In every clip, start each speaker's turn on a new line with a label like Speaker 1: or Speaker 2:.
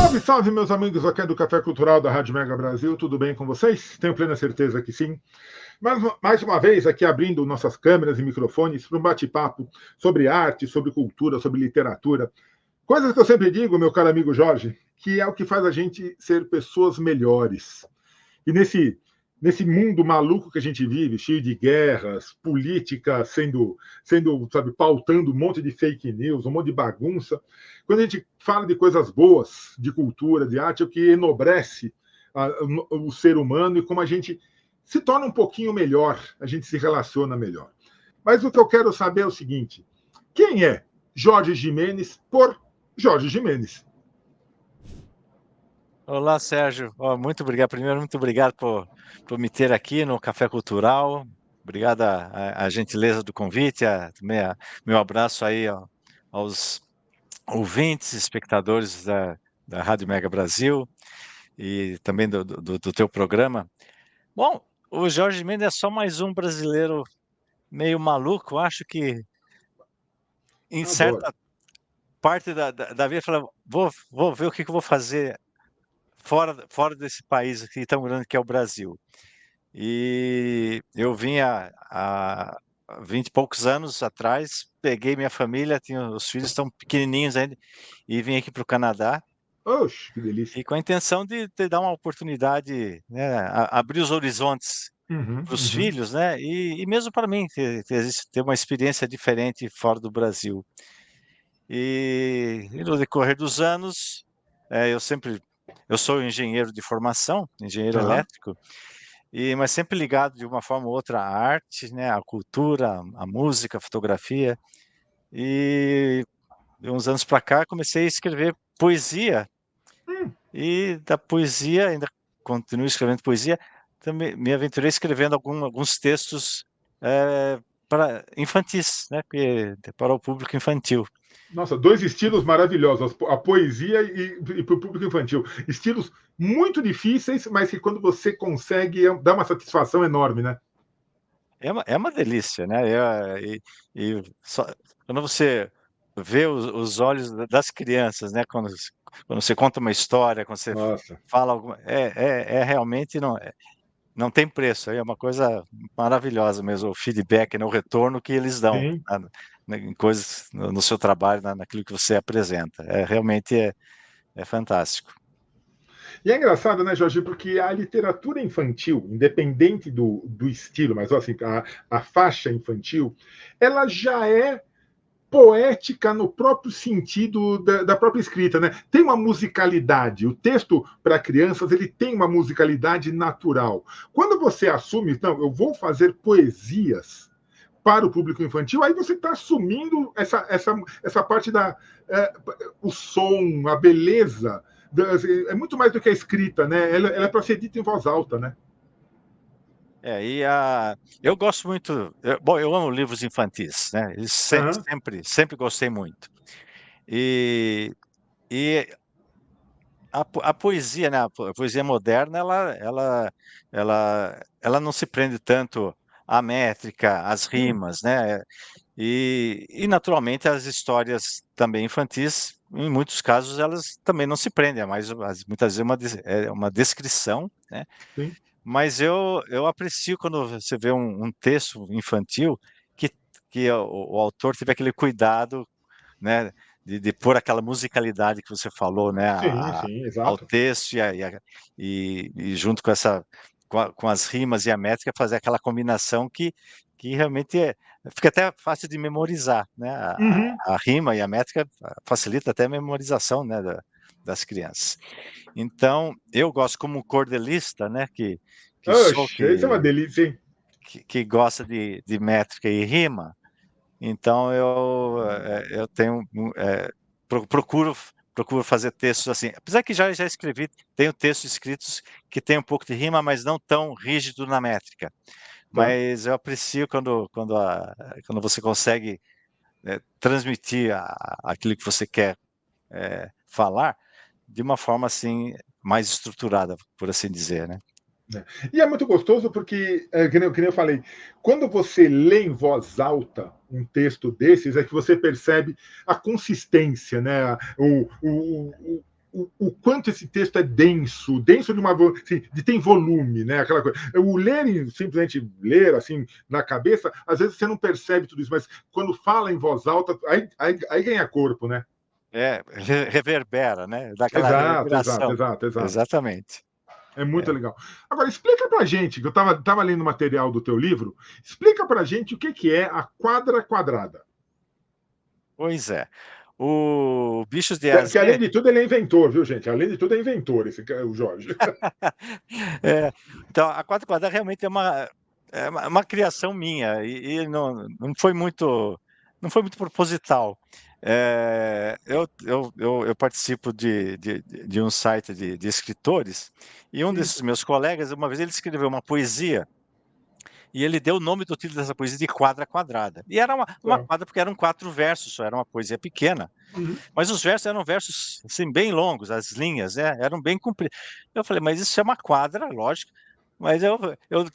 Speaker 1: Salve, salve, meus amigos aqui do Café Cultural da Rádio Mega Brasil, tudo bem com vocês? Tenho plena certeza que sim. Mas, mais uma vez, aqui abrindo nossas câmeras e microfones para um bate-papo sobre arte, sobre cultura, sobre literatura. Coisas que eu sempre digo, meu caro amigo Jorge, que é o que faz a gente ser pessoas melhores. E nesse mundo maluco que a gente vive, cheio de guerras, política sabe, pautando um monte de fake news, um monte de bagunça, quando a gente fala de coisas boas, de cultura, de arte, é o que enobrece o ser humano e como a gente se torna um pouquinho melhor, a gente se relaciona melhor. Mas o que eu quero saber é o seguinte: quem é Jorge Gimenez por Jorge Gimenez?
Speaker 2: Olá, Sérgio. Muito obrigado. Primeiro, muito obrigado por me ter aqui no Café Cultural. Obrigado a gentileza do convite, também meu abraço aí aos ouvintes, espectadores da Rádio Mega Brasil e também do teu programa. Bom, o Jorge Mendes é só mais um brasileiro meio maluco. Acho que em
Speaker 1: Adoro.
Speaker 2: certa parte da vida, fala, vou ver o que eu vou fazer fora desse país aqui tão grande que é o Brasil. E eu vim há 20 e poucos anos atrás, peguei minha família, os filhos estão pequenininhos ainda, e vim aqui para o Canadá,
Speaker 1: Oxe, que delícia.
Speaker 2: e com a intenção de dar uma oportunidade, né, abrir os horizontes
Speaker 1: Uhum,
Speaker 2: para os
Speaker 1: uhum.
Speaker 2: filhos, né, e mesmo para mim, ter uma experiência diferente fora do Brasil. E no decorrer dos anos, eu sou engenheiro de formação, engenheiro
Speaker 1: Tá.
Speaker 2: elétrico, mas sempre ligado de uma forma ou outra à arte, né, à cultura, à música, à fotografia. E de uns anos para cá comecei a escrever poesia,
Speaker 1: Hum.
Speaker 2: e da poesia ainda continuo escrevendo poesia, também me aventurei escrevendo alguns textos para infantis, né, para o público infantil.
Speaker 1: Nossa, dois estilos maravilhosos, a poesia e para o público infantil. Estilos muito difíceis, mas que quando você consegue, dá uma satisfação enorme, né?
Speaker 2: É uma delícia, né? Quando você vê os olhos das crianças, né? Quando você conta uma história, quando você
Speaker 1: Nossa.
Speaker 2: fala alguma, realmente não tem preço. É uma coisa maravilhosa mesmo, o feedback, né? O retorno que eles dão
Speaker 1: Sim.
Speaker 2: em coisas no seu trabalho, naquilo que você apresenta. Realmente é fantástico.
Speaker 1: E é engraçado, né, Jorge, porque a literatura infantil, independente do estilo, mas assim, a faixa infantil, ela já é poética no próprio sentido da própria escrita, né? Tem uma musicalidade. O texto para crianças ele tem uma musicalidade natural. Quando você assume, não, eu vou fazer poesias para o público infantil, aí você está assumindo essa parte o som, a beleza. É muito mais do que a escrita, né? Ela é para ser dita em voz alta, né?
Speaker 2: Eu gosto muito, bom, eu amo livros infantis, né?
Speaker 1: Uhum.
Speaker 2: Sempre gostei muito. E, e a poesia, né? A poesia moderna, ela não se prende tanto à métrica, às
Speaker 1: Hum.
Speaker 2: rimas, né? E naturalmente as histórias também infantis, em muitos casos, elas também não se prendem, muitas vezes é uma descrição, né?
Speaker 1: Sim.
Speaker 2: Mas eu aprecio quando você vê um texto infantil que, que o autor teve aquele cuidado, né, de pôr aquela musicalidade que você falou, né,
Speaker 1: Sim, sim,
Speaker 2: ao
Speaker 1: exato.
Speaker 2: texto e junto com com as rimas e a métrica fazer aquela combinação que realmente fica até fácil de memorizar, né,
Speaker 1: Uhum.
Speaker 2: a rima e a métrica facilita até a memorização, né, das crianças. Então, eu gosto como cordelista, né, que sou,
Speaker 1: Oxe, isso é uma delícia, hein?
Speaker 2: que gosta de métrica e rima, então eu tenho, procuro fazer textos assim, apesar que já escrevi, tenho textos escritos que tem um pouco de rima, mas não tão rígido na métrica,
Speaker 1: Tá.
Speaker 2: mas eu aprecio quando você consegue transmitir aquilo que você quer falar de uma forma assim mais estruturada, por assim dizer, né?
Speaker 1: E é muito gostoso porque, que nem eu falei, quando você lê em voz alta um texto desses, é que você percebe a consistência, né? o quanto esse texto é denso assim, de tem volume, né? Aquela coisa. O ler, simplesmente ler assim na cabeça, às vezes você não percebe tudo isso, mas quando fala em voz alta, aí ganha corpo, né?
Speaker 2: Reverbera, né? Dá aquela
Speaker 1: Exato, exato,
Speaker 2: reverberação.
Speaker 1: exato, exato.
Speaker 2: Exatamente.
Speaker 1: É muito
Speaker 2: É.
Speaker 1: legal. Agora, explica pra gente, que eu tava lendo o material do teu livro, explica pra gente o que é a quadra quadrada.
Speaker 2: Pois é. O Bichos de
Speaker 1: Que além
Speaker 2: Azê,
Speaker 1: de tudo, ele é inventor, viu, gente? Além de tudo, é inventor, o Jorge.
Speaker 2: é, então, a quadra quadrada realmente é uma criação minha e não foi muito proposital. Eu participo de um site de escritores e um desses meus colegas, uma vez ele escreveu uma poesia e ele deu o nome do título dessa poesia de Quadra Quadrada. E era uma
Speaker 1: Tá.
Speaker 2: quadra porque eram 4 versos, só era uma poesia pequena.
Speaker 1: Uhum.
Speaker 2: Mas os versos eram versos assim, bem longos, as linhas, né, eram bem compridas. Eu falei, mas isso é uma quadra, lógico. Mas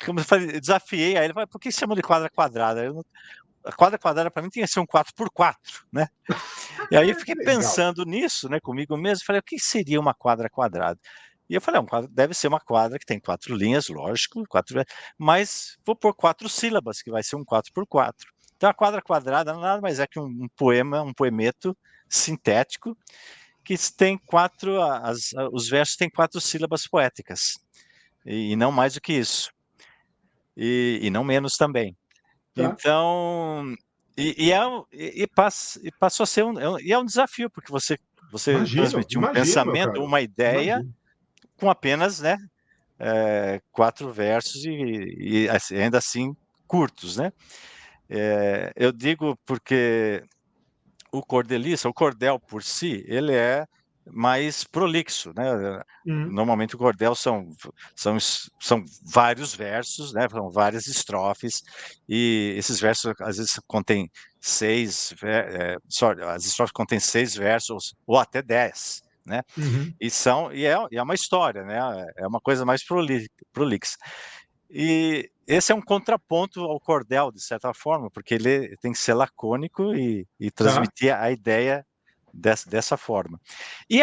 Speaker 2: como eu falei, desafiei aí ele, falou, por que chama de quadra quadrada? A quadra quadrada para mim tinha que ser um 4x4, né? E aí eu
Speaker 1: Que
Speaker 2: fiquei
Speaker 1: legal.
Speaker 2: pensando nisso, né, comigo mesmo, falei, o que seria uma quadra quadrada? E eu falei, deve ser uma quadra que tem 4 linhas, lógico, mas vou pôr 4 sílabas, que vai ser um 4x4. Então a quadra quadrada nada mais é que um poema, um poemeto sintético, que tem os versos têm 4 sílabas poéticas, e não mais do que isso, e não menos também.
Speaker 1: Tá.
Speaker 2: Então, passou a ser um desafio, porque você
Speaker 1: Imagino,
Speaker 2: transmitir um
Speaker 1: imagino, meu
Speaker 2: pensamento,
Speaker 1: caro.
Speaker 2: uma ideia,
Speaker 1: Imagino.
Speaker 2: com apenas, né, 4 versos e ainda assim curtos, né? Eu digo porque o cordel por si, ele é mais prolixo, né?
Speaker 1: Uhum.
Speaker 2: Normalmente o cordel são vários versos, né? São várias estrofes, e esses versos às vezes contêm as estrofes contêm 6 versos ou até 10, né?
Speaker 1: Uhum.
Speaker 2: E é uma história, né? É uma coisa mais prolixa. E esse é um contraponto ao cordel, de certa forma, porque ele tem que ser lacônico e
Speaker 1: Tá.
Speaker 2: transmitir a ideia dessa forma. E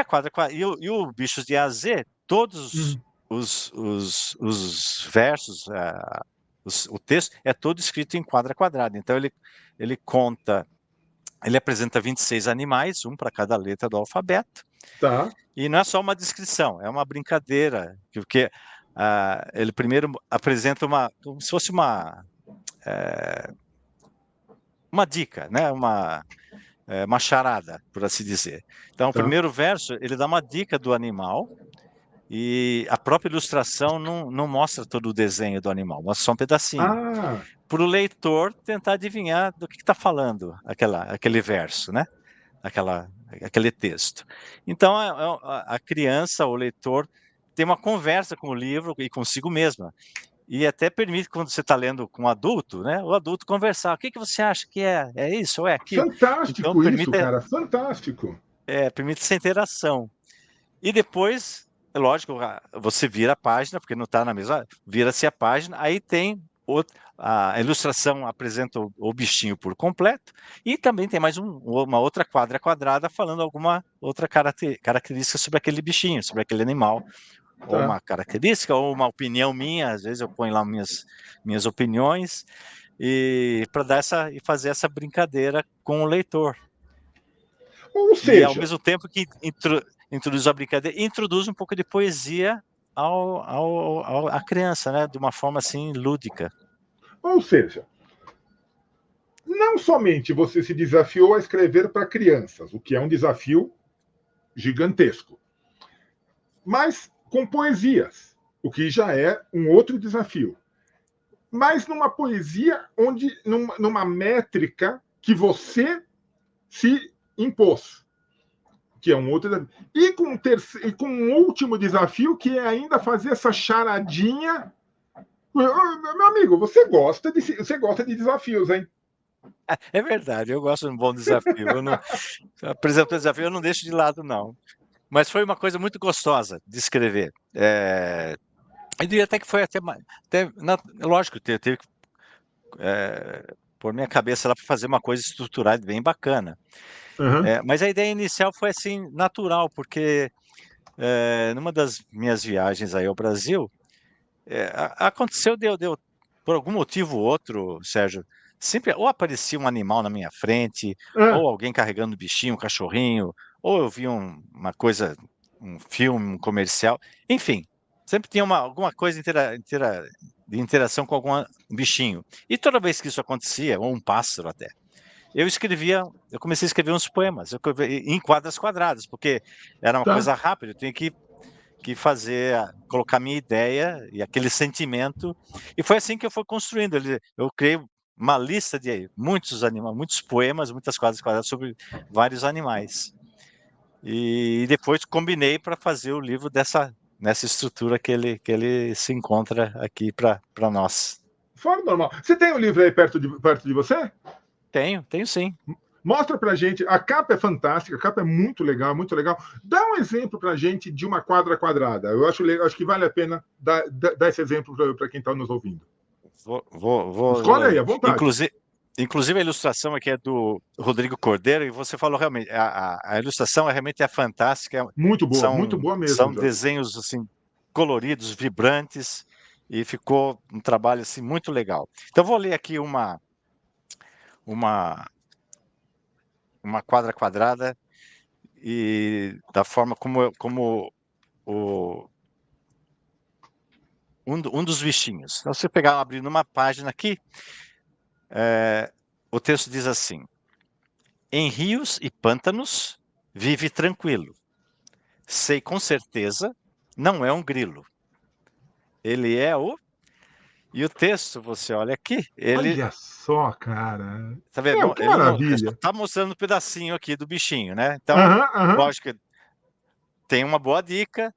Speaker 2: o Bichos de AZ, todos
Speaker 1: Uhum.
Speaker 2: os versos, o texto é todo escrito em quadra quadrada. Então ele conta, ele apresenta 26 animais, um para cada letra do alfabeto,
Speaker 1: Tá.
Speaker 2: e não é só uma descrição, é uma brincadeira, porque ele primeiro apresenta como se fosse uma dica, né? Uma charada, por assim dizer. Então, o
Speaker 1: Tá.
Speaker 2: primeiro verso, ele dá uma dica do animal, e a própria ilustração não mostra todo o desenho do animal, mostra só um pedacinho.
Speaker 1: Ah,
Speaker 2: Para o leitor tentar adivinhar do que está falando aquele verso, né? Aquele texto. Então, a criança, o leitor, tem uma conversa com o livro e consigo mesma. E até permite, quando você está lendo com um adulto, né, o adulto conversar. O que você acha que é isso ou é aquilo? Então,
Speaker 1: fantástico isso,
Speaker 2: permite,
Speaker 1: cara. Fantástico.
Speaker 2: permite essa interação. E depois, é lógico, você vira a página, porque não está na mesma, vira-se a página, aí tem a ilustração apresenta o bichinho por completo, e também tem mais uma outra quadra quadrada falando alguma outra característica sobre aquele bichinho, sobre aquele animal, ou
Speaker 1: Tá.
Speaker 2: uma característica, ou uma opinião minha, às vezes eu ponho lá minhas opiniões, e para dar e fazer essa brincadeira com o leitor.
Speaker 1: Ou
Speaker 2: E ao
Speaker 1: seja,
Speaker 2: mesmo tempo que introduz a brincadeira, introduz um pouco de poesia à criança, né? De uma forma assim lúdica.
Speaker 1: ou seja, não somente você se desafiou a escrever para crianças, o que é um desafio gigantesco, mas com poesias, o que já é um outro desafio. Mas numa poesia numa métrica que você se impôs, que é um outro desafio. E com um último desafio, que é ainda fazer essa charadinha. Meu amigo, você gosta de desafios, hein?
Speaker 2: É verdade, eu gosto de um bom desafio. Eu não, apresentar desafio, eu não deixo de lado, não. Mas foi uma coisa muito gostosa de escrever. Eu diria até que foi lógico, teve que pôr minha cabeça lá para fazer uma coisa estruturada bem bacana.
Speaker 1: Uhum.
Speaker 2: Mas a ideia inicial foi assim, natural, porque numa das minhas viagens aí ao Brasil, aconteceu, por algum motivo ou outro, Sérgio, sempre ou aparecia um animal na minha frente,
Speaker 1: Ah,
Speaker 2: ou alguém carregando um bichinho, um cachorrinho, ou eu via uma coisa, um filme, um comercial, enfim, sempre tinha alguma coisa de interação com algum bichinho. E toda vez que isso acontecia, ou um pássaro até, eu comecei a escrever uns poemas, em quadras quadradas, porque era uma
Speaker 1: tá.
Speaker 2: coisa rápida, eu tinha que fazer, colocar minha ideia e aquele sentimento, e foi assim que eu fui construindo. Eu criei uma lista de muitos animais, muitos poemas, muitas quadras quadradas sobre vários animais. E depois combinei para fazer o livro nessa estrutura que ele se encontra aqui para nós.
Speaker 1: Fora do normal. Você tem o livro aí perto de você?
Speaker 2: Tenho sim.
Speaker 1: Mostra pra gente. A capa é fantástica, a capa é muito legal, muito legal. Dá um exemplo pra gente de uma quadra quadrada. Eu acho que vale a pena dar esse exemplo para quem está nos ouvindo.
Speaker 2: Vou
Speaker 1: Escolhe aí,
Speaker 2: ler.
Speaker 1: à vontade.
Speaker 2: Inclusive a ilustração aqui é do Rodrigo Cordeiro, e você falou realmente, a ilustração realmente é fantástica,
Speaker 1: Muito
Speaker 2: são,
Speaker 1: boa mesmo,
Speaker 2: são
Speaker 1: Jorge.
Speaker 2: desenhos assim, coloridos, vibrantes, e ficou um trabalho assim, muito legal. Então vou ler aqui uma, uma quadra quadrada, e da forma como o, um dos bichinhos. Então, se você pegar, abrindo uma página aqui, o texto diz assim: em rios e pântanos vive tranquilo. Sei com certeza, não é um grilo. Ele é o. E o texto, você olha aqui, ele.
Speaker 1: Olha só, cara.
Speaker 2: Tá
Speaker 1: Meu,
Speaker 2: vendo?
Speaker 1: que
Speaker 2: Ele não. Só
Speaker 1: maravilha.
Speaker 2: tá mostrando um pedacinho aqui do bichinho, né? Então,
Speaker 1: Aham, aham.
Speaker 2: lógico que tem uma boa dica.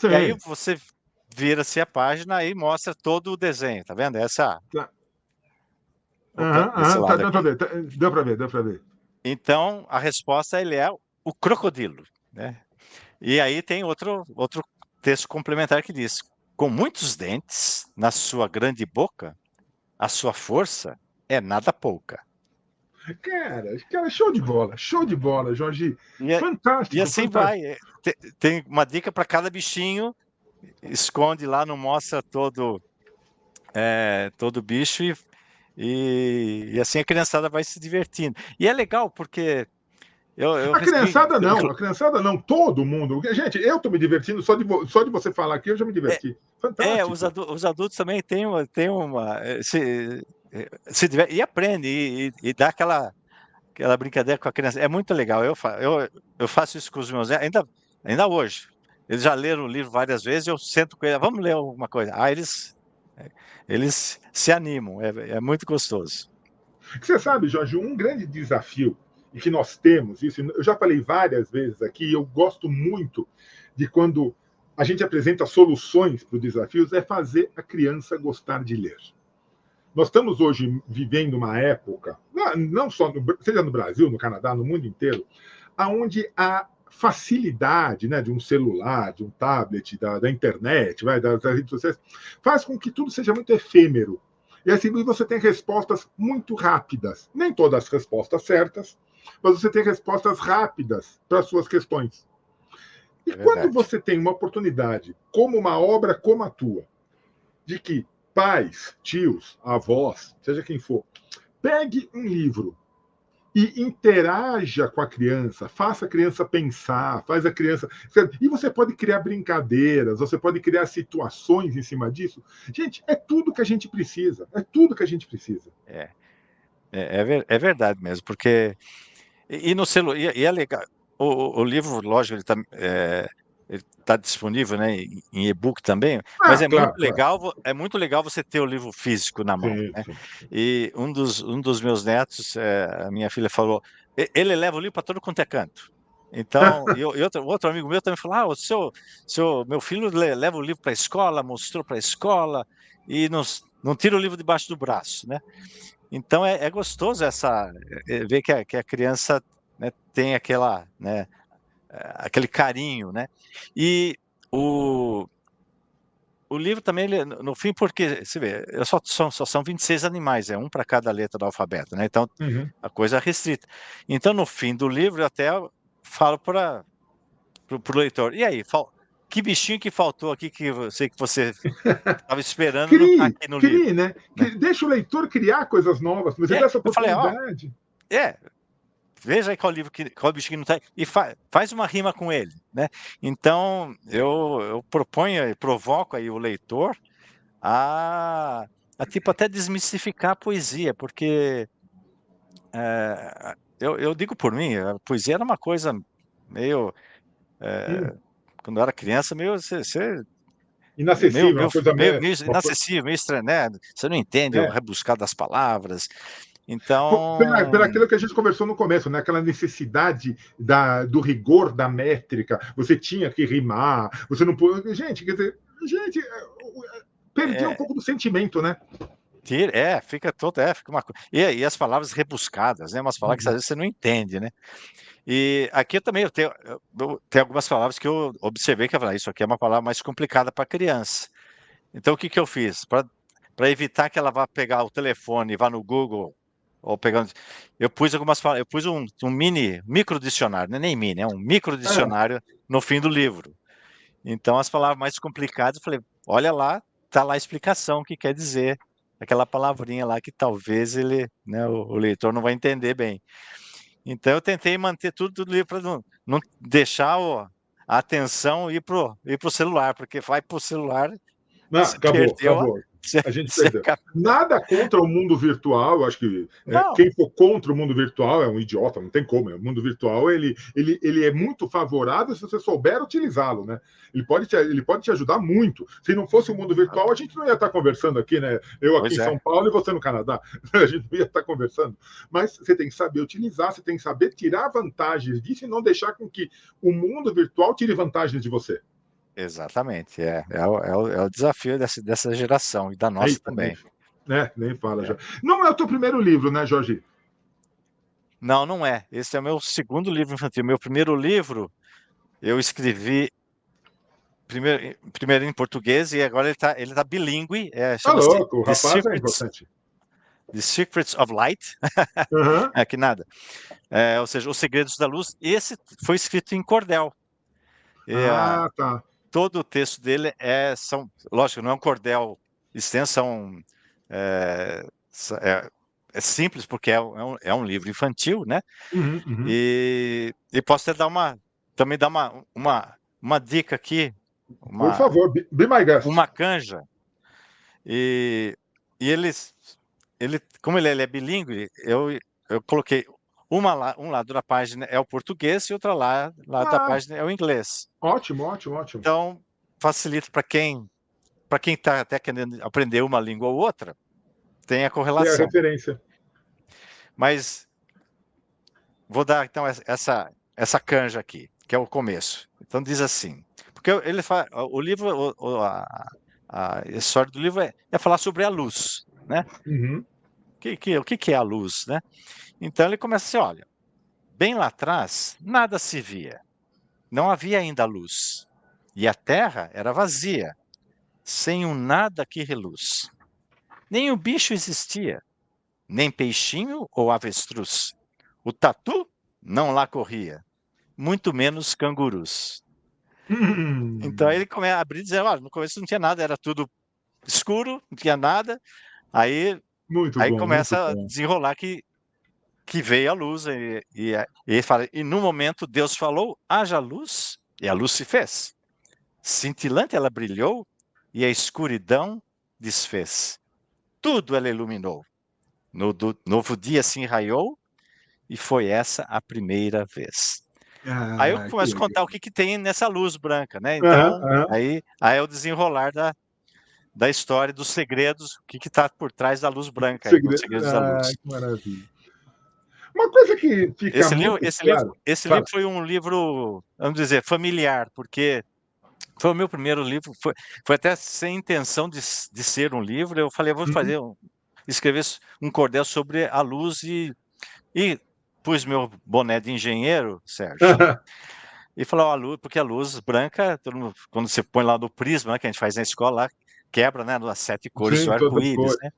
Speaker 2: E aí
Speaker 1: Sim.
Speaker 2: você vira-se a página e mostra todo o desenho, tá vendo? Essa.
Speaker 1: Tá.
Speaker 2: Opa,
Speaker 1: Aham,
Speaker 2: desse
Speaker 1: aham. Tá,
Speaker 2: lado
Speaker 1: deu pra
Speaker 2: aqui.
Speaker 1: ver. Deu pra ver, deu pra ver.
Speaker 2: Então, a resposta ele é o crocodilo, né? E aí tem outro texto complementar que diz: com muitos dentes na sua grande boca, a sua força é nada pouca.
Speaker 1: Cara, show de bola, Jorge.
Speaker 2: E, e
Speaker 1: Fantástico,
Speaker 2: assim
Speaker 1: fantástico.
Speaker 2: vai. Tem uma dica para cada bichinho, esconde lá, não mostra todo bicho, e assim a criançada vai se divertindo. E é legal porque eu recebi.
Speaker 1: A criançada não, todo mundo. Gente, eu tô me divertindo só de você falar aqui, eu já me diverti. Fantástico.
Speaker 2: Os adultos também têm uma se aprende e dá aquela brincadeira com a criança. É muito legal. Eu faço isso com os meus netos, ainda hoje. Eles já leram o livro várias vezes, eu sento com eles, vamos ler alguma coisa. Eles se animam, é muito gostoso.
Speaker 1: Você sabe, Jorge, um grande desafio e que nós temos, isso eu já falei várias vezes aqui, eu gosto muito de quando a gente apresenta soluções para os desafios, é fazer a criança gostar de ler. Nós estamos hoje vivendo uma época, não só seja no Brasil, no Canadá, no mundo inteiro, aonde a facilidade, né, de um celular, de um tablet, da internet, das redes sociais, faz com que tudo seja muito efêmero. E assim você tem respostas muito rápidas. Nem todas as respostas certas, mas você tem respostas rápidas para as suas questões. E
Speaker 2: É
Speaker 1: quando
Speaker 2: verdade.
Speaker 1: você tem uma oportunidade, como uma obra como a tua, de que pais, tios, avós, seja quem for, pegue um livro e interaja com a criança, faça a criança pensar, faz a criança. E você pode criar brincadeiras, você pode criar situações em cima disso. Gente, é tudo que a gente precisa. É tudo que a gente precisa.
Speaker 2: É, é verdade mesmo, porque. E no celular, e é legal. O livro, lógico, ele tá disponível, né, em e-book também, mas
Speaker 1: Ah, claro, claro.
Speaker 2: é muito legal você ter o livro físico na mão,
Speaker 1: Sim,
Speaker 2: né?
Speaker 1: sim.
Speaker 2: E um dos meus netos, a minha filha falou, ele leva o livro para todo quanto é canto. Então, e outro amigo meu também falou, meu filho leva o livro para a escola, mostrou para a escola, e não tira o livro debaixo do braço, né? Então é gostoso ver que a criança, né, tem aquele carinho, né? E o, o livro também, no fim, porque, você vê, só são 26 animais, um para cada letra do alfabeto, né? Então,
Speaker 1: Uhum.
Speaker 2: a coisa é restrita. Então, no fim do livro, eu até falo para pro leitor. E aí, que bichinho que faltou aqui que eu sei que você estava esperando não tá
Speaker 1: Crie,
Speaker 2: aqui no livro,
Speaker 1: crie, né?
Speaker 2: né?
Speaker 1: Deixa o leitor criar coisas novas, você dá essa
Speaker 2: Eu falei, ó,
Speaker 1: oportunidade.
Speaker 2: veja aí qual livro qual bicho que não tá, e faz uma rima com ele, né? Então, eu proponho e provoco aí o leitor a, tipo até desmistificar a poesia, porque eu digo por mim, a poesia era uma coisa meio,
Speaker 1: Hum,
Speaker 2: quando eu era criança, meio,
Speaker 1: inacessível, uma coisa
Speaker 2: meio,
Speaker 1: meio.
Speaker 2: meio inacessível, meio estranho, né? Você não entende o
Speaker 1: É,
Speaker 2: rebuscado das palavras. Então,
Speaker 1: pela aquilo que a gente conversou no começo, né? Aquela necessidade do rigor da métrica, você tinha que rimar, você não pode. Gente, quer dizer, gente, perdia um
Speaker 2: é,
Speaker 1: pouco do sentimento, né?
Speaker 2: fica todo, fica uma coisa. E as palavras rebuscadas, né? Umas palavras que às
Speaker 1: Uhum.
Speaker 2: vezes você não entende, né? E aqui eu também eu tenho algumas palavras que eu observei que eu falei, isso aqui é uma palavra mais complicada para criança. Então o que que eu fiz? Para evitar que ela vá pegar o telefone e vá no Google ou pegando, eu pus algumas palavras, eu pus um micro dicionário, não é nem mini, é um micro
Speaker 1: É,
Speaker 2: dicionário no fim do livro. Então as palavras mais complicadas, eu falei, olha lá, tá lá a explicação o que quer dizer aquela palavrinha lá que talvez ele, né, o leitor não vai entender bem. Então eu tentei manter tudo ali para não deixar a atenção ir pro celular, porque vai pro celular,
Speaker 1: não,
Speaker 2: você
Speaker 1: acabou,
Speaker 2: perdeu,
Speaker 1: acabou.
Speaker 2: você,
Speaker 1: A gente
Speaker 2: você
Speaker 1: perdeu.
Speaker 2: acaba...
Speaker 1: Nada contra o mundo virtual, eu acho que
Speaker 2: Não,
Speaker 1: quem for contra o mundo virtual é um idiota, não tem como. O mundo virtual ele é muito favorável se você souber utilizá-lo, né? Ele pode te ajudar muito. Se não fosse o mundo virtual, a gente não ia estar conversando aqui, né? Eu aqui
Speaker 2: pois
Speaker 1: em
Speaker 2: é,
Speaker 1: São Paulo e você no Canadá. A gente não ia estar conversando. Mas você tem que saber utilizar, você tem que saber tirar vantagens disso e não deixar com que o mundo virtual tire vantagens de você.
Speaker 2: exatamente, é o desafio dessa geração e da nossa
Speaker 1: Eita,
Speaker 2: também.
Speaker 1: nem fala já.
Speaker 2: É.
Speaker 1: Não é o teu primeiro livro, né, Jorge?
Speaker 2: Não, não é. Esse é o meu segundo livro infantil. Meu primeiro livro eu escrevi primeiro em português e agora ele tá bilíngue,
Speaker 1: Tá
Speaker 2: chama-se
Speaker 1: louco, o rapaz é importante.
Speaker 2: The Secrets of Light,
Speaker 1: Uhum.
Speaker 2: que nada. Ou seja, Os Segredos da Luz. Esse foi escrito em cordel. E,
Speaker 1: Ah, tá.
Speaker 2: todo o texto dele lógico, não é um cordel extenso, é, é simples porque é um livro infantil, né?
Speaker 1: Uhum, uhum.
Speaker 2: E posso também dar uma dica aqui,
Speaker 1: Por
Speaker 2: uma,
Speaker 1: favor, be my guest.
Speaker 2: uma canja. E, e como ele é bilíngue, eu coloquei um lado da página é o português e outro lado da
Speaker 1: Ah,
Speaker 2: página é o inglês.
Speaker 1: ótimo, ótimo, ótimo.
Speaker 2: Então, facilita para quem está até querendo aprender uma língua ou outra, tem a
Speaker 1: Tem a
Speaker 2: correlação.
Speaker 1: referência.
Speaker 2: Mas vou dar então essa canja aqui, que é o começo. Então diz assim, porque ele fala, o livro, a história do livro é falar sobre a luz, né?
Speaker 1: Uhum.
Speaker 2: O que é a luz, né? Então ele começa assim, olha, bem lá atrás, nada se via, não havia ainda luz, e a terra era vazia, sem um nada que reluz. Nem o bicho existia, nem peixinho ou avestruz. O tatu não lá corria, muito menos cangurus. Então
Speaker 1: Hum.
Speaker 2: ele começa a abrir e dizer, olha, no começo não tinha nada, era tudo escuro, não tinha nada. Aí,
Speaker 1: Muito
Speaker 2: aí
Speaker 1: bom, muito
Speaker 2: começa a
Speaker 1: bom.
Speaker 2: desenrolar que veio a luz. E ele fala, e no momento Deus falou, haja luz, e a luz se fez. Cintilante ela brilhou, e a escuridão desfez. Tudo ela iluminou. Novo dia se enraiou, e foi essa a primeira vez. Aí eu
Speaker 1: Ah, que
Speaker 2: começo a contar o
Speaker 1: legal.
Speaker 2: que tem nessa luz branca, né?
Speaker 1: Aham,
Speaker 2: Então,
Speaker 1: aham.
Speaker 2: aí é o desenrolar da história, dos segredos, o que está por trás da luz branca aí, nos
Speaker 1: Segredo.
Speaker 2: Segredos da
Speaker 1: Ah,
Speaker 2: Luz.
Speaker 1: que maravilha. Uma coisa que fica
Speaker 2: Esse livro,
Speaker 1: muito
Speaker 2: esse livro,
Speaker 1: claro.
Speaker 2: esse livro
Speaker 1: Fala.
Speaker 2: foi um livro, vamos dizer, familiar, porque foi o meu primeiro livro, foi até sem intenção de ser um livro. Eu falei, eu vou
Speaker 1: Uhum.
Speaker 2: escrever um cordel sobre a luz e pus meu boné de engenheiro, Sérgio, e falou, a luz, porque a luz branca, quando você põe lá no prisma, né, que a gente faz na escola, lá, quebra, né, nas 7 cores do
Speaker 1: Sim, todas as
Speaker 2: arco-íris,
Speaker 1: cores.
Speaker 2: né?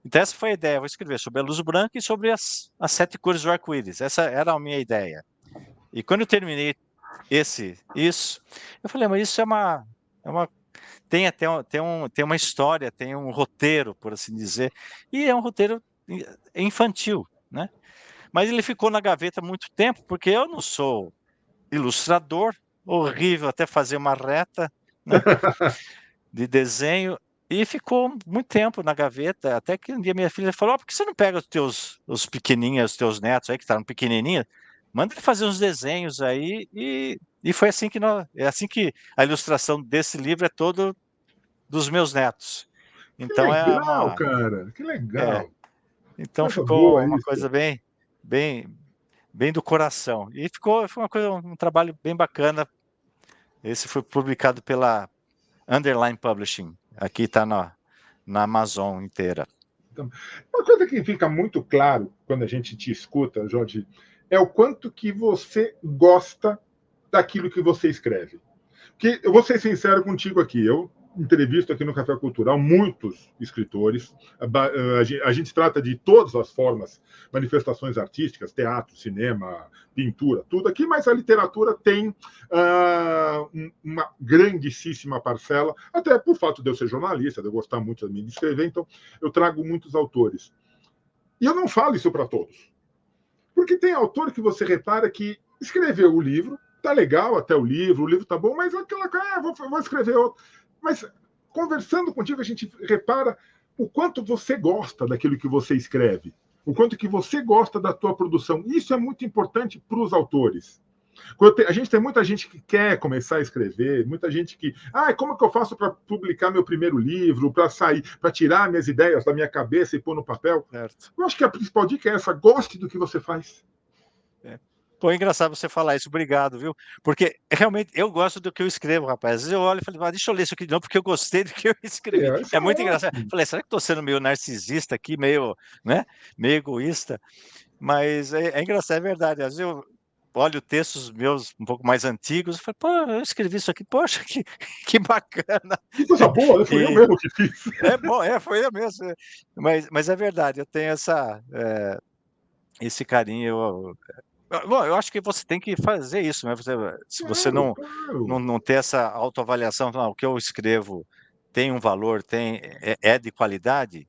Speaker 2: Então essa foi a ideia, eu vou escrever sobre a luz branca e sobre as 7 cores do arco-íris. Essa era a minha ideia. E quando eu terminei Isso. Eu falei, mas isso é uma tem até tem uma história, tem um roteiro, por assim dizer, e é um roteiro infantil, né? Mas ele ficou na gaveta muito tempo, porque eu não sou ilustrador, horrível até fazer uma reta, né, de desenho, e ficou muito tempo na gaveta, até que um dia minha filha falou, por que você não pega os pequenininhos, os teus netos aí, que estavam pequenininhos, manda ele fazer uns desenhos aí, e foi assim que é assim que a ilustração desse livro é todo dos meus netos.
Speaker 1: Que
Speaker 2: Então
Speaker 1: legal, cara. Que
Speaker 2: é,
Speaker 1: legal.
Speaker 2: então
Speaker 1: Coisa boa
Speaker 2: ficou uma
Speaker 1: isso.
Speaker 2: coisa bem, bem do coração. E foi uma coisa, um trabalho bem bacana. Esse foi publicado pela Underline Publishing. Aqui está na Amazon inteira.
Speaker 1: Então, uma coisa que fica muito claro quando a gente te escuta, Jorge, é o quanto que você gosta daquilo que você escreve. Porque eu vou ser sincero contigo aqui, eu entrevisto aqui no Café Cultural muitos escritores, a gente trata de todas as formas, manifestações artísticas, teatro, cinema, pintura, tudo aqui, mas a literatura tem uma grandíssima parcela, até por fato de eu ser jornalista, de eu gostar muito de escrever, então eu trago muitos autores. E eu não falo isso para todos, porque tem autor que você repara que escreveu o livro, tá legal até o livro tá bom, mas aquela coisa, vou escrever outro. Mas conversando contigo, a gente repara o quanto você gosta daquilo que você escreve, o quanto que você gosta da tua produção. Isso é muito importante para os autores. A gente tem muita gente que quer começar a escrever, muita gente que, como que eu faço para publicar meu primeiro livro, para sair, para tirar minhas ideias da minha cabeça e pôr no papel?
Speaker 2: Certo.
Speaker 1: Eu acho que a principal dica é essa: goste do que você faz.
Speaker 2: Pô, é engraçado você falar isso, obrigado, viu? Porque realmente eu gosto do que eu escrevo, rapaz. Às vezes eu olho e falo, deixa eu ler isso aqui de novo, porque eu gostei do que eu escrevi.
Speaker 1: Isso
Speaker 2: É
Speaker 1: é
Speaker 2: muito engraçado.
Speaker 1: ótimo.
Speaker 2: Falei, será que estou sendo meio narcisista aqui, meio, né, meio egoísta? Mas é engraçado, é verdade. Às vezes eu olho textos meus um pouco mais antigos e falo, pô, eu escrevi isso aqui, poxa, que bacana.
Speaker 1: Que coisa boa, foi eu
Speaker 2: E
Speaker 1: mesmo que fiz.
Speaker 2: é bom, foi eu mesmo. Mas é verdade, eu tenho esse carinho. Bom, eu acho que você tem que fazer isso, né? Se você
Speaker 1: Claro, claro.
Speaker 2: não ter essa autoavaliação, o que eu escrevo tem um valor, é de qualidade,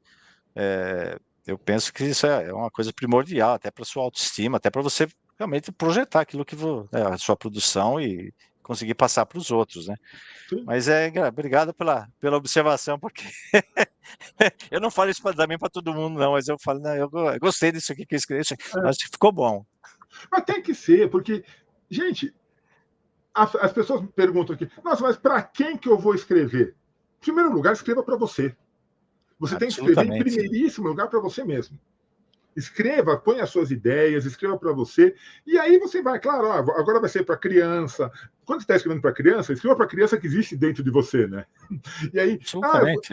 Speaker 2: eu penso que isso é uma coisa primordial, até para sua autoestima, até para você realmente projetar aquilo que a sua produção e conseguir passar para os outros, né?
Speaker 1: Sim.
Speaker 2: Mas obrigado pela observação, porque eu não falo isso também para todo mundo, não, mas eu falo, não, eu gostei disso aqui que eu escrevi,
Speaker 1: É.
Speaker 2: acho que ficou bom.
Speaker 1: Mas tem que ser, porque, gente, as pessoas me perguntam aqui, nossa, mas para quem que eu vou escrever? Em primeiro lugar, escreva para você. Você tem que escrever em
Speaker 2: Absolutamente.
Speaker 1: primeiríssimo lugar para você mesmo. Escreva, põe as suas ideias, escreva para você, e aí você vai, claro, agora vai ser para criança. Quando você está escrevendo para criança, escreva para a criança que existe dentro de você, né? E aí,
Speaker 2: Absolutamente,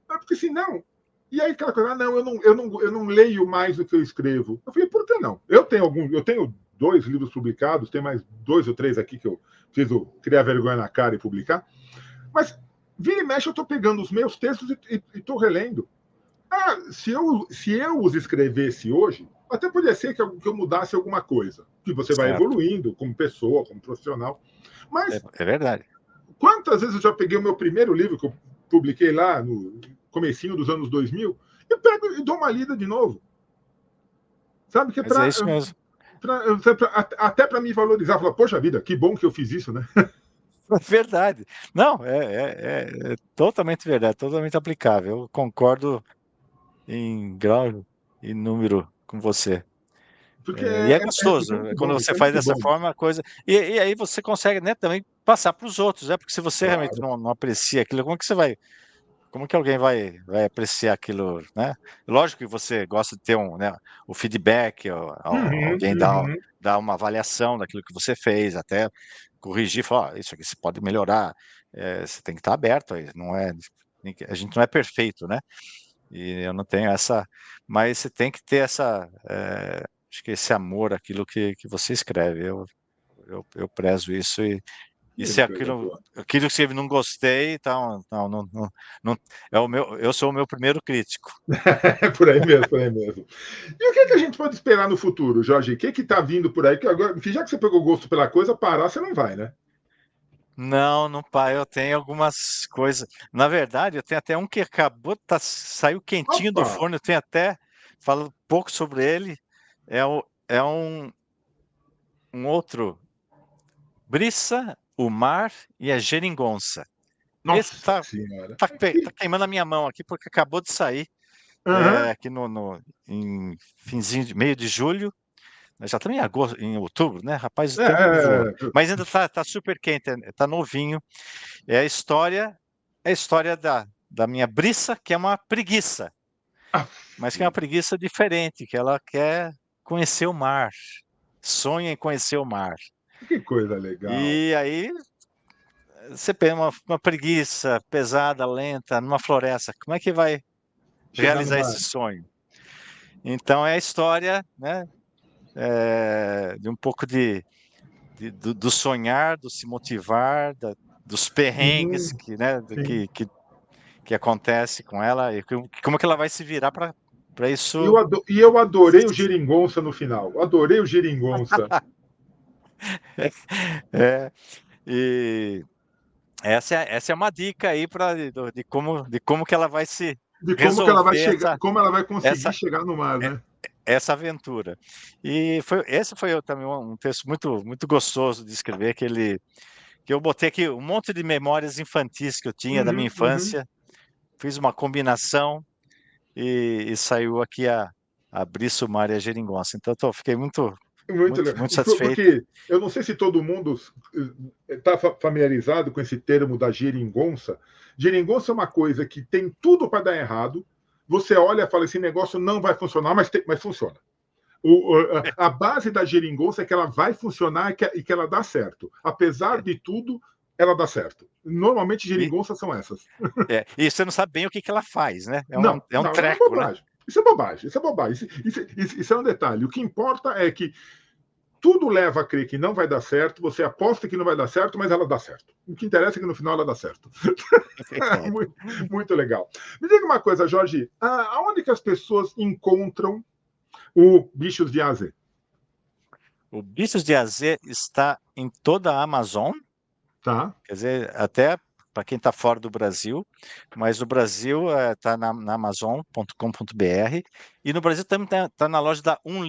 Speaker 1: porque senão. E aí aquela coisa, não, eu não leio mais do que eu escrevo. Eu falei, por que não? Eu tenho 2 livros publicados, tem mais 2 ou 3 aqui que eu fiz o criar vergonha na cara e publicar. Mas vira e mexe, eu estou pegando os meus textos e estou relendo. Se eu os escrevesse hoje, até poderia ser que eu mudasse alguma coisa. Que você vai
Speaker 2: certo.
Speaker 1: evoluindo como pessoa, como profissional. Mas
Speaker 2: É verdade.
Speaker 1: quantas vezes eu já peguei o meu primeiro livro, que eu publiquei lá no comecinho dos anos 2000, e pego e dou uma lida de novo. Sabe que é
Speaker 2: Mas é isso mesmo.
Speaker 1: até para me valorizar. Falar, poxa vida, que bom que eu fiz isso, né?
Speaker 2: É verdade. Não, é totalmente verdade, totalmente aplicável. Eu concordo em grau e número com você.
Speaker 1: Porque
Speaker 2: E é gostoso,
Speaker 1: muito
Speaker 2: quando
Speaker 1: bom, isso
Speaker 2: você
Speaker 1: é
Speaker 2: faz
Speaker 1: muito
Speaker 2: dessa
Speaker 1: bom.
Speaker 2: forma, a coisa. E aí você consegue, né, também passar para os outros, né? Porque se você realmente
Speaker 1: Claro.
Speaker 2: não aprecia aquilo, como é que você vai. Como que alguém vai apreciar aquilo, né? Lógico que você gosta de ter né, o feedback,
Speaker 1: Uhum,
Speaker 2: alguém
Speaker 1: uhum.
Speaker 2: dá uma avaliação daquilo que você fez, até corrigir, falar, isso aqui você pode melhorar, você tem que estar aberto, a gente não é perfeito, né? E eu não tenho mas você tem que ter acho que esse amor àquilo que você escreve, eu prezo isso E se aquilo que eu escrevi não gostei, então não, eu sou o meu primeiro crítico.
Speaker 1: É por aí mesmo, por aí mesmo. E o que a gente pode esperar no futuro, Jorge? O que está vindo por aí? Que agora, já que você pegou gosto pela coisa, parar você não vai, né?
Speaker 2: Não, pai, eu tenho algumas coisas. Na verdade, eu tenho até um que acabou, saiu quentinho do
Speaker 1: Opa!
Speaker 2: forno, eu tenho até, falo um pouco sobre ele. É um outro, Brissa, o Mar e a Geringonça. Esse
Speaker 1: Nossa Senhora!
Speaker 2: tá queimando a minha mão aqui, porque acabou de sair
Speaker 1: Aham.
Speaker 2: aqui em finzinho, meio de julho. Nós já estamos em agosto, em outubro, né? Rapaz, o
Speaker 1: É,
Speaker 2: tempo voa.
Speaker 1: é, é.
Speaker 2: Mas ainda tá super quente, tá novinho. É a história da minha Brissa, que é uma preguiça,
Speaker 1: Aff,
Speaker 2: mas que é uma preguiça diferente, que ela quer conhecer o mar, sonha em conhecer o mar.
Speaker 1: que coisa legal.
Speaker 2: E aí você pega uma preguiça pesada, lenta, numa floresta, como é que vai
Speaker 1: Chegar no
Speaker 2: realizar
Speaker 1: mar.
Speaker 2: esse sonho? Então é a história, né, de um pouco do sonhar, do se motivar, dos perrengues
Speaker 1: Sim,
Speaker 2: que, né,
Speaker 1: sim.
Speaker 2: que acontece com ela e como que ela vai se virar para
Speaker 1: E
Speaker 2: isso.
Speaker 1: eu adorei o Geringonça no final. Adorei o Geringonça.
Speaker 2: É, e essa é uma dica aí de como que ela vai se
Speaker 1: De como que ela vai
Speaker 2: resolver
Speaker 1: chegar, como ela vai conseguir
Speaker 2: essa,
Speaker 1: chegar no mar,
Speaker 2: é-
Speaker 1: né?
Speaker 2: essa aventura. E esse foi também um texto muito gostoso de escrever, que eu botei aqui um monte de memórias infantis que eu tinha da minha
Speaker 1: Uhum, uhum.
Speaker 2: infância, fiz uma combinação e saiu aqui a Briço Maria Geringonça. Então, fiquei
Speaker 1: Muito legal.
Speaker 2: muito satisfeito.
Speaker 1: Porque eu não sei se todo mundo está familiarizado com esse termo da geringonça. Geringonça é uma coisa que tem tudo para dar errado. Você olha e fala: esse negócio não vai funcionar, mas funciona. A base da geringonça é que ela vai funcionar e que ela dá certo. Apesar de tudo, ela dá certo. Normalmente,
Speaker 2: E,
Speaker 1: geringonças são essas.
Speaker 2: e você não sabe bem o que ela faz, né?
Speaker 1: Não,
Speaker 2: É um
Speaker 1: não, é
Speaker 2: treco, né?
Speaker 1: bobagem. Isso é bobagem, isso é bobagem. Isso é um detalhe. O que importa é que tudo leva a crer que não vai dar certo, você aposta que não vai dar certo, mas ela dá certo. O que interessa é que no final ela dá certo.
Speaker 2: É verdade.
Speaker 1: muito, muito legal. Me diga uma coisa, Jorge, aonde que as pessoas encontram o Bichos de AZ?
Speaker 2: O Bichos de AZ está em toda a Amazon,
Speaker 1: Tá?
Speaker 2: quer dizer, até para quem está fora do Brasil, mas no Brasil está na Amazon.com.br e no Brasil também tá na loja da
Speaker 1: Hum,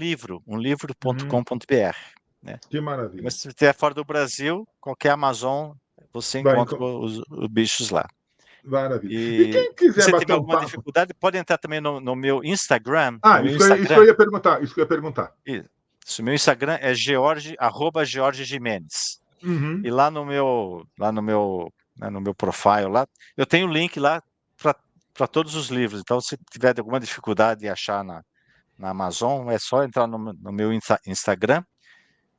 Speaker 2: umlivro.com.br, né?
Speaker 1: que
Speaker 2: Mas
Speaker 1: maravilha.
Speaker 2: se estiver fora do Brasil, qualquer Amazon, você
Speaker 1: Vai,
Speaker 2: encontra os bichos lá.
Speaker 1: maravilha. E
Speaker 2: E
Speaker 1: quem
Speaker 2: se
Speaker 1: quiser
Speaker 2: você
Speaker 1: bater
Speaker 2: tiver
Speaker 1: um
Speaker 2: alguma
Speaker 1: papo.
Speaker 2: dificuldade, pode entrar também no meu Instagram.
Speaker 1: Ah,
Speaker 2: No meu
Speaker 1: isso que eu
Speaker 2: Instagram,
Speaker 1: ia perguntar. Isso que eu ia perguntar.
Speaker 2: isso, meu Instagram é @George Gimenez.
Speaker 1: Uhum.
Speaker 2: E né, no meu profile lá, eu tenho o link lá para todos os livros. Então, se tiver alguma dificuldade de achar na Amazon, é só entrar no meu Instagram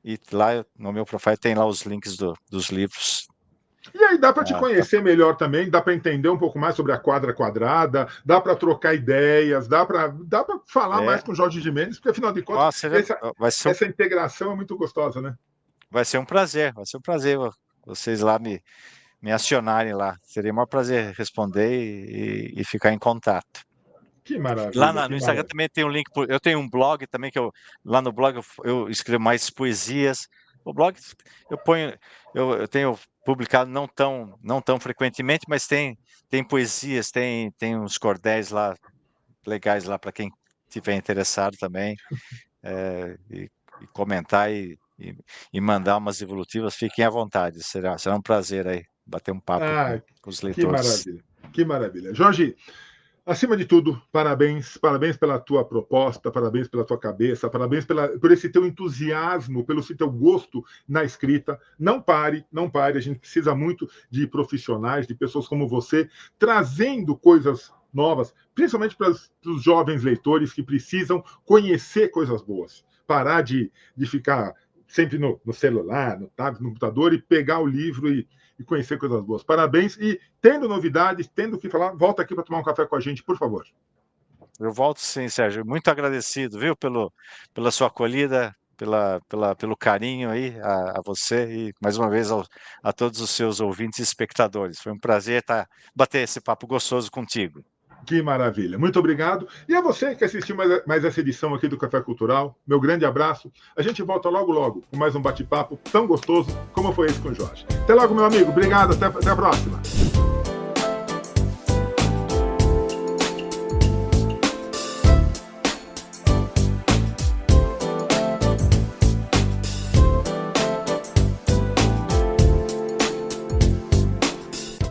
Speaker 2: e lá no meu profile tem lá os links dos livros.
Speaker 1: E aí dá para te
Speaker 2: Ah, tá.
Speaker 1: conhecer melhor também, dá para entender um pouco mais sobre a quadra quadrada, dá para trocar ideias, dá para falar mais
Speaker 2: É,
Speaker 1: com o Jorge de Mendes, porque afinal de contas,
Speaker 2: nossa,
Speaker 1: essa integração é muito gostosa, né?
Speaker 2: vai ser um prazer vocês lá me acionarem lá. Seria o maior prazer responder e ficar em contato.
Speaker 1: Que
Speaker 2: Lá
Speaker 1: maravilha, que
Speaker 2: no Instagram
Speaker 1: maravilha.
Speaker 2: também tem um link. Eu tenho um blog também lá no blog eu escrevo mais poesias. O blog eu ponho, eu tenho publicado não tão frequentemente, mas tem poesias, tem uns cordéis lá legais lá para quem tiver interessado também e comentar e mandar umas evolutivas. Fiquem à vontade. Será um prazer aí bater um papo
Speaker 1: Ah,
Speaker 2: com os
Speaker 1: que
Speaker 2: leitores.
Speaker 1: maravilha, que maravilha. Jorge, acima de tudo, parabéns, parabéns pela tua proposta, parabéns pela tua cabeça, parabéns por esse teu entusiasmo, pelo teu gosto na escrita. Não pare, não pare. A gente precisa muito de profissionais, de pessoas como você, trazendo coisas novas, principalmente para os jovens leitores que precisam conhecer coisas boas. Parar de ficar sempre no celular, no tablet, no computador e pegar o livro e conhecer coisas boas. Parabéns e tendo novidades, tendo o que falar, volta aqui para tomar um café com a gente, por favor.
Speaker 2: Eu volto sim, Sérgio. Muito agradecido, viu, pela sua acolhida. pelo carinho aí a você e, mais uma vez, a todos os seus ouvintes e espectadores. Foi um prazer bater esse papo gostoso contigo.
Speaker 1: Que maravilha. Muito obrigado. E a você que assistiu mais essa edição aqui do Café Cultural, meu grande abraço. A gente volta logo, logo com mais um bate-papo tão gostoso como foi esse com o Jorge. Até logo, meu amigo. Obrigado. Até a próxima.